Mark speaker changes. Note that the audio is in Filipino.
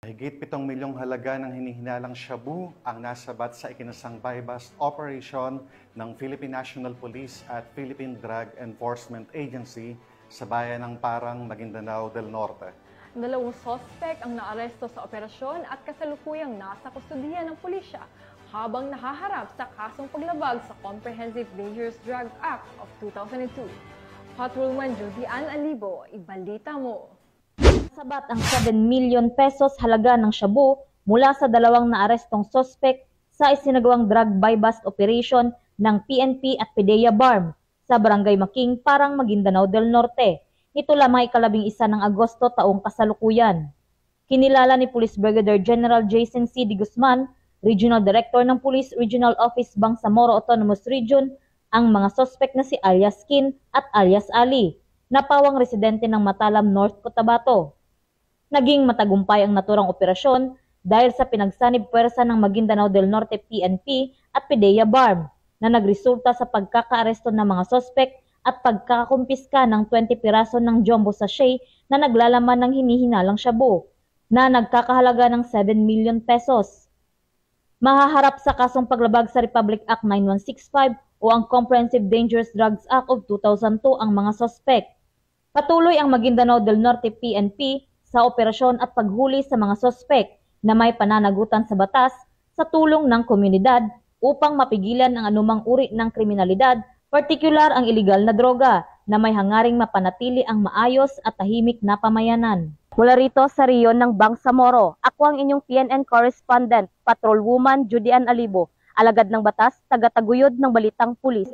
Speaker 1: Higit 7 milyong halaga ng hinihinalang shabu ang nasabat sa ikinasang buy-bust operation ng Philippine National Police at Philippine Drug Enforcement Agency sa bayan ng Parang, Maguindanao del Norte.
Speaker 2: 2 sospek ang naaresto sa operasyon at kasalukuyang nasa kustudiyan ng pulisya habang nahaharap sa kasong paglabag sa Comprehensive Dangerous Drug Act of 2002. Patrolman Judy Ann Alibo, ibalita mo.
Speaker 3: Sabat ang 7 million pesos halaga ng shabu mula sa 2 naarestong sospek sa isinagawang drug buy-bust operation ng PNP at PDEA BARM sa Barangay Making, Parang, Maguindanao del Norte. Ito lamang 11 ng Agosto taong kasalukuyan. Kinilala ni Police Brigadier General Jason C. D. Guzman, Regional Director ng Police Regional Office Bangsamoro Autonomous Region, ang mga sospek na si alias Skin at alias Ali, na pawang residente ng Matalam, North Cotabato. Naging matagumpay ang naturang operasyon dahil sa pinagsanib puwersa ng Maguindanao del Norte PNP at PDEA BARM na nagresulta sa pagkakaaresto ng mga sospek at pagkakakumpiska ng 20 piraso ng jumbo sachet na naglalaman ng hinihinalang shabu na nagkakahalaga ng 7 million pesos. Mahaharap sa kasong paglabag sa Republic Act 9165 o ang Comprehensive Dangerous Drugs Act of 2002 ang mga sospek. Patuloy ang Maguindanao del Norte PNP sa operasyon at paghuli sa mga sospek na may pananagutan sa batas sa tulong ng komunidad upang mapigilan ang anumang uri ng kriminalidad, partikular ang iligal na droga na may hangaring mapanatili ang maayos at tahimik na pamayanan. Mula rito sa riyon ng Bangsamoro, ako ang inyong PNN correspondent, Patrolwoman Judy Ann Alibo, alagad ng batas, taga-taguyod ng Balitang Pulis.